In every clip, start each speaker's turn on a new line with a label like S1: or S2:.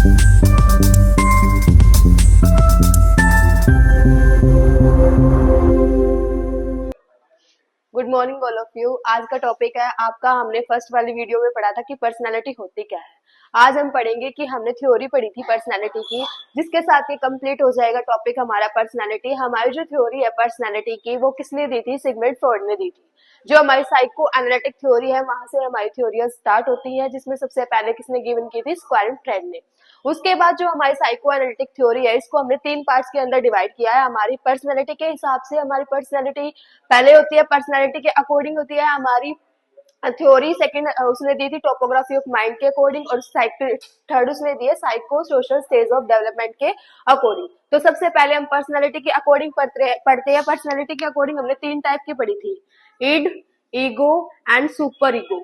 S1: Good morning all of you. आज का topic है आपका, हमने फर्स्ट वाली वीडियो में पढ़ा था कि पर्सनालिटी होती क्या है। आज हम पढ़ेंगे कि हमने थ्योरी पढ़ी थी पर्सनालिटी की, जिसके साथ ये कंप्लीट हो जाएगा टॉपिक हमारा पर्सनालिटी। हमारी जो थ्योरी है पर्सनालिटी की वो किसने दी थी? सिगमंड फ्रॉइड ने दी थी। जो हमारी साइको एनालिटिक थ्योरी है वहां से हमारी थ्योरियां स्टार्ट होती है, जिसमें सबसे पहले किसने गिवन की थी? स्क्वायर फ्रेड ने। उसके बाद जो हमारी साइको एनालिटिक थ्योरी है इसको हमने 3 पार्ट्स के अंदर डिवाइड किया है। हमारी पर्सनालिटी के हिसाब से हमारी पर्सनालिटी पहले होती है, पर्सनालिटी के अकॉर्डिंग होती है हमारी थ्योरी। सेकंड उसने दी थी टोपोग्राफी ऑफ माइंड के अकॉर्डिंग, और थर्ड उसने दी है psycho social stage of development के अकॉर्डिंग। तो सबसे पहले हम पर्सनालिटी के अकॉर्डिंग पढ़ते हैं। पर्सनालिटी के अकॉर्डिंग हमने 3 टाइप की पढ़ी थी, id, ego and super ego.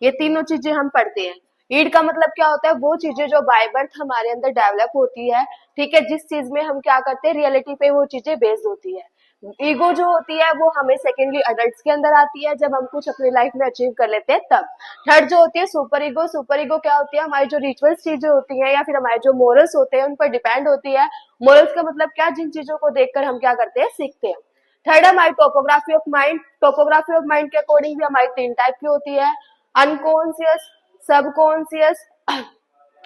S1: ये तीनों चीजें हम पढ़ते हैं। ईड का मतलब क्या होता है? वो चीजें जो बाय बर्थ हमारे अंदर डेवलप होती है, ठीक है, जिस चीज में हम क्या करते हैं, रियलिटी पे वो चीजें बेस्ड होती है। ईगो जो होती है वो हमें सेकेंडली अडल्ट के अंदर आती है, जब हम कुछ अपनी लाइफ में अचीव कर लेते हैं तब। थर्ड जो होती है सुपर ईगो। सुपर ईगो क्या होती है? हमारी जो रिचुअल्स चीजें होती हैं या फिर हमारे जो मोरल्स होते हैं उन पर डिपेंड होती है। मोरल्स का मतलब क्या? जिन चीजों को देखकर हम क्या करते हैं, सीखते हैं। थर्ड हमारी topography of mind. Topography of mind के अकॉर्डिंग भी हमारी 3 टाइप की होती है, अनकॉन्शियस, सबकॉन्शियस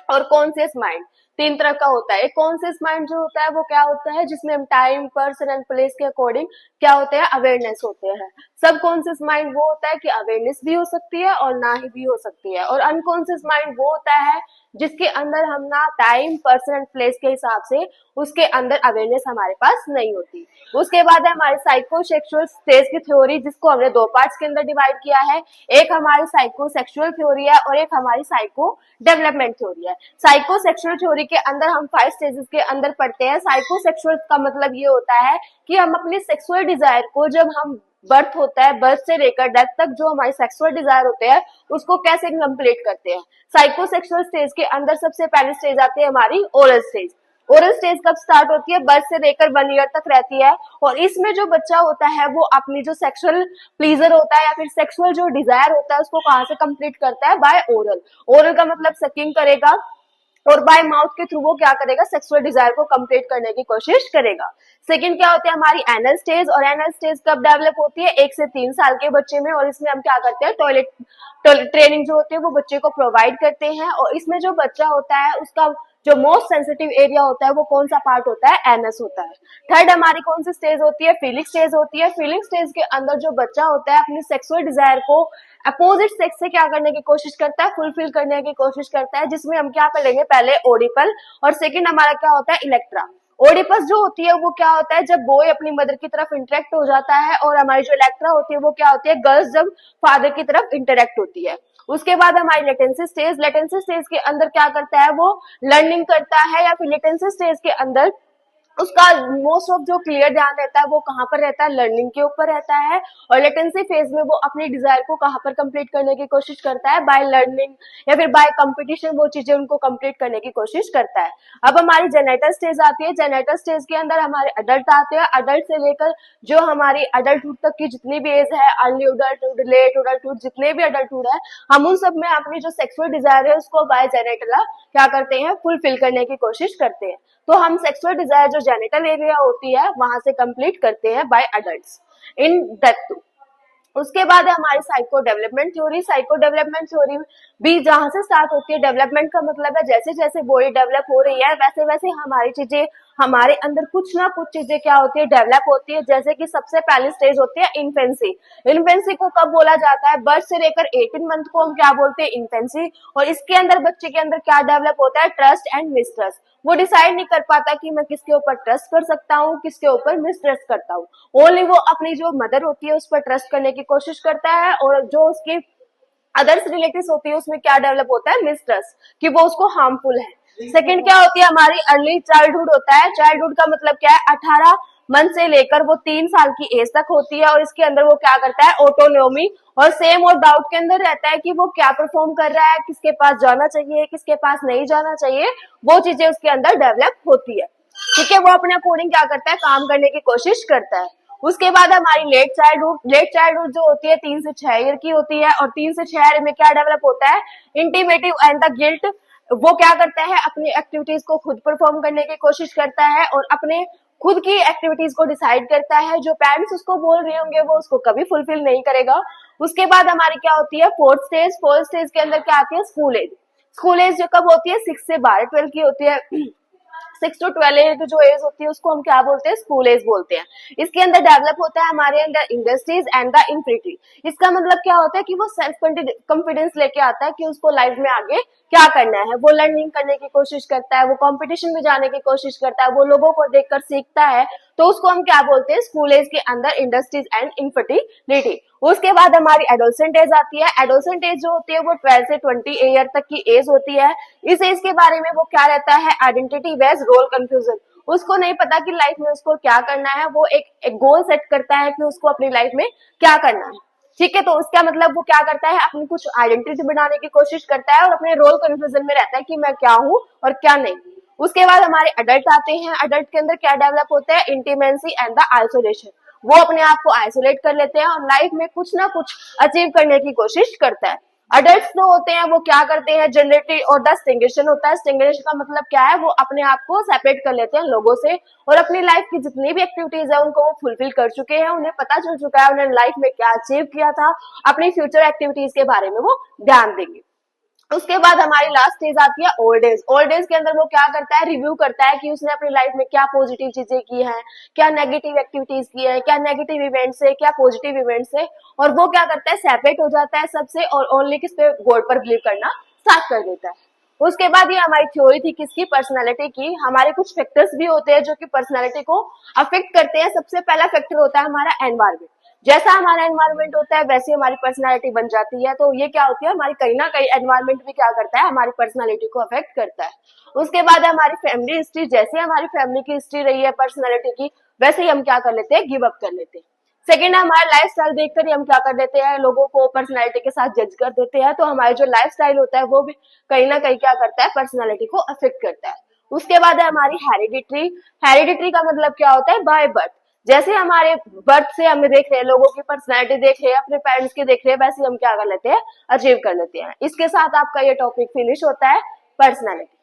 S1: और कॉन्शियस माइंड। 3 तरह का होता है। एक कॉन्शियस माइंड जो होता है वो क्या होता है? जिसमें हम टाइम, पर्सन एंड प्लेस के अकॉर्डिंग क्या होते हैं, अवेयरनेस होते हैं। सब कॉन्शियस माइंड वो होता है कि अवेयरनेस भी हो सकती है और ना ही भी हो सकती है। और अनकॉन्शियस माइंड वो होता है जिसके अंदर हम ना टाइम, पर्सन एंड प्लेस के हिसाब से उसके अंदर अवेयरनेस हमारे पास नहीं होती। उसके बाद है हमारे साइको सेक्सुअल स्टेज की थ्योरी, जिसको हमने 2 पार्ट्स के अंदर डिवाइड किया है। एक हमारी साइको सेक्सुअल थ्योरी है और एक हमारी साइको डेवलपमेंट थ्योरी है। साइको सेक्सुअल थ्योरी के अंदर हम 5 स्टेजेस के अंदर पढ़ते हैं। साइको सेक्सुअल का मतलब ये होता है कि हम अपनी सेक्सुअल डिजायर को, जब हम बर्थ होता है, बर्थ से लेकर डेथ तक जो हमारे सेक्सुअल डिजायर होते हैं उसको कैसे कंप्लीट करते हैं। साइको सेक्सुअल स्टेज के अंदर सबसे पहली स्टेज आती है हमारी ओरल स्टेज। ओरल स्टेज कब स्टार्ट होती है? बर्थ से लेकर 1 ईयर तक रहती है। और इसमें जो बच्चा होता है वो अपनी जो सेक्सुअल प्लीजर होता है या फिर सेक्सुअल जो डिजायर होता है उसको कहां से कंप्लीट करता है? By oral. ओरल का मतलब सकिंग करेगा और बाय माउथ के थ्रू वो क्या करेगा? सेक्सुअल डिजायर को कंप्लीट करने की कोशिश करेगा। सेकंड क्या होती है? हमारी एनल स्टेज। और एनल स्टेज कब डेवलप होती है? 1 से 3 साल के बच्चे में। और इसमें हम क्या करते हैं? टॉयलेट ट्रेनिंग जो होती है वो बच्चे को प्रोवाइड करते हैं। और इसमें जो बच्चा होता है उसका जो मोस्ट सेंसिटिव एरिया होता है वो कौन सा पार्ट होता है? एनस होता है। थर्ड हमारी कौन सी स्टेज होती है? फीलिंग स्टेज होती है। फीलिंग स्टेज के अंदर जो बच्चा होता है अपनी सेक्सुअल डिजायर को अपोजिट सेक्स से क्या करने की कोशिश करता है? फुलफिल करने की कोशिश करता है, जिसमें हम क्या करेंगे? पहले ओडिपल और सेकंड हमारा क्या होता है? इलेक्ट्रा। ओडिपस जो होती है वो क्या होता है? जब बॉय अपनी मदर की तरफ इंटरेक्ट हो जाता है। और हमारी जो इलेक्ट्रा होती है वो क्या होती है? गर्ल्स जब फादर की तरफ इंटरेक्ट होती है। उसके बाद हमारी लेटेंसी स्टेज। लेटेंसी स्टेज के अंदर क्या करता है? वो लर्निंग करता है। या फिर लेटेंसी स्टेज के अंदर उसका मोस्ट ऑफ जो क्लियर ध्यान रहता है वो कहां पर रहता है? लर्निंग के ऊपर रहता है। और लेटेंसी फेज में वो अपनी डिजायर को कहां पर कंप्लीट करने की कोशिश करता है? बाय लर्निंग या फिर बाय कंपटीशन वो चीजें उनको कंप्लीट करने की कोशिश करता है। अब हमारी जेनेटल स्टेज आती है। जेनेटल स्टेज के अंदर हमारे अडल्ट आते हैं। अडल्ट से लेकर जो हमारी अडल्टहुड तक की जितनी भी एज है, अर्ली अडल्टहुड, लेट अडल्टहुड, जितने भी अडल्टहुड है, हम उन सब में अपनी जो सेक्सुअल डिजायर है उसको बाय जेनेटल क्या करते हैं? फुलफिल करने की कोशिश करते हैं। तो हम सेक्सुअल डिजायर जो जेनिटल एरिया होती है वहां से कंप्लीट करते हैं बाय अडल्ट्स इन डेथ। उसके बाद है हमारी psycho development theory. Psycho development theory भी जहां से स्टार्ट होती है, डेवलपमेंट का मतलब है जैसे जैसे बॉडी डेवलप हो रही है वैसे वैसे हमारी चीजें, हमारे अंदर कुछ ना कुछ चीजें क्या होती है? डेवलप होती है। जैसे कि सबसे पहली स्टेज होती है इन्फेंसी। इन्फेंसी को कब बोला जाता है? बर्थ से लेकर 18 मंथ को हम क्या बोलते हैं? इन्फेंसी। और इसके अंदर बच्चे के अंदर क्या डेवलप होता है? Trust and mistrust. वो डिसाइड नहीं कर पाता कि मैं किसके ऊपर ट्रस्ट कर सकता हूँ, किसके ऊपर मिसट्रस्ट करता हूँ। ओनली वो अपनी जो मदर होती है उस पर ट्रस्ट करने की कोशिश करता है। और जो उसकी अदर्स रिलेटिव्स होती है उसमें क्या डेवलप होता है? मिसट्रस्ट, कि वो उसको हार्मफुल है। सेकंड क्या होती है? हमारी अर्ली चाइल्डहुड होता है। चाइल्डहुड का मतलब क्या है? 18 मंथ से लेकर वो 3 साल की एज तक होती है। और इसके अंदर वो क्या करता है? ऑटोनोमी और सेम और डाउट के अंदर रहता है कि वो क्या परफॉर्म कर रहा है, किसके पास जाना चाहिए, किसके पास नहीं जाना चाहिए, वो चीजें उसके अंदर डेवलप होती है। ठीक है, वो अपने अकॉर्डिंग क्या करता है? काम करने की कोशिश करता है। उसके बाद हमारी लेट चाइल्डहुड। लेट चाइल्डहुड जो होती है 3 से 6 ईयर की होती है। और 3 से 6 ईयर में क्या डेवलप होता है? इंटीमेटिव एंड द गिल्ट वो क्या करता है, अपनी एक्टिविटीज को खुद परफॉर्म करने की कोशिश करता है और अपने खुद की एक्टिविटीज को डिसाइड करता है। जो पेरेंट्स उसको बोल रहे होंगे वो उसको कभी फुलफिल नहीं करेगा। उसके बाद हमारी क्या होती है फोर्थ स्टेज। फोर्थ स्टेज के अंदर क्या आती है स्कूल एज। स्कूल एज जो कब होती है 6 से 12-12 की होती है। 6 to 12 की जो एज होती है उसको हम क्या बोलते हैं स्कूल एज बोलते हैं। इसके अंदर डेवलप होता है हमारे अंदर इंडस्ट्रीज एंड द इंफिनिटी। इसका मतलब क्या होता है कि वो सेल्फ कॉन्फिडेंस लेके आता है कि उसको लाइफ में आगे क्या करना है। वो लर्निंग करने की कोशिश करता है, वो कंपटीशन में जाने की कोशिश करता है, वो लोगों को देखकर सीखता है। तो उसको हम क्या बोलते हैं स्कूल एज के अंदर इंडस्ट्रीज एंड इंफर्टिलिटी। उसके बाद हमारी एडोलसेंट एज आती है। एडोलसेंट एज जो होती है वो 12 से 20 ईयर तक की एज होती है। इस एज के बारे में वो क्या रहता है आइडेंटिटी वेज रोल कंफ्यूजन। उसको नहीं पता कि लाइफ में उसको क्या करना है। वो एक गोल सेट करता है कि उसको अपनी लाइफ में क्या करना है। ठीक है, तो उसका मतलब वो क्या करता है अपनी कुछ आइडेंटिटी बनाने की कोशिश करता है और अपने रोल कंफ्यूजन में रहता है कि मैं क्या हूँ और क्या नहीं। उसके बाद हमारे अडल्ट आते हैं। अडल्ट के अंदर क्या डेवलप होता है इंटीमेंसी एंड द आइसोलेशन। वो अपने आप को आइसोलेट कर लेते हैं और लाइफ में कुछ ना कुछ अचीव करने की कोशिश करता है। अडल्ट जो होते हैं वो क्या करते हैं जनरेटिव और द स्टिंगेशन होता है। स्टिंगेशन का मतलब क्या है, वो अपने आप को सेपरेट कर लेते हैं लोगों से और अपनी लाइफ की जितनी भी एक्टिविटीज है उनको वो फुलफिल कर चुके हैं। उन्हें पता चल चुका है उन्होंने लाइफ में क्या अचीव किया था। अपनी फ्यूचर एक्टिविटीज के बारे में वो ध्यान देंगे। उसके बाद हमारी लास्ट स्टेज आती है ओल्ड एज। ओल्ड एज के अंदर वो क्या करता है रिव्यू करता है कि उसने अपनी लाइफ में क्या पॉजिटिव चीजें की हैं, क्या नेगेटिव एक्टिविटीज की है, क्या नेगेटिव इवेंट्स है, क्या पॉजिटिव इवेंट्स है। और वो क्या करता है सेपरेट हो जाता है सबसे और ओनली किस पे गॉड पर बिलीव करना स्टार्ट कर देता है। उसके बाद ये हमारी थ्योरी थी किसकी पर्सनैलिटी की। हमारे कुछ फैक्टर्स भी होते हैं जो कि पर्सनैलिटी को अफेक्ट करते हैं। सबसे पहला फैक्टर होता है हमारा एनवायरमेंट। जैसा हमारा एनवायरमेंट होता है वैसे हमारी पर्सनालिटी बन जाती है। तो ये क्या होती है हमारी कहीं ना कहीं एनवायरमेंट भी क्या करता है हमारी पर्सनालिटी को अफेक्ट करता है। उसके बाद हमारी फैमिली हिस्ट्री। जैसे हमारी फैमिली की हिस्ट्री रही है पर्सनालिटी की वैसे ही हम क्या कर लेते हैं गिव अप कर लेते हैं। सेकेंड हमारा लाइफ स्टाइल देखकर ही हम क्या कर देते हैं लोगों को पर्सनालिटी के साथ जज कर देते हैं। तो हमारा जो लाइफ स्टाइल होता है वो भी कहीं ना कहीं क्या करता है पर्सनालिटी को अफेक्ट करता है। उसके बाद है हमारी हेरिडिटरी। हेरिडिटरी का मतलब क्या होता है बाय बर्थ। जैसे हमारे बर्थ से हमें देख रहे हैं लोगों की पर्सनैलिटी देख रहे हैं अपने पेरेंट्स की देख रहे हैं वैसे हम क्या कर लेते हैं अचीव कर लेते हैं। इसके साथ आपका ये टॉपिक फिनिश होता है पर्सनैलिटी।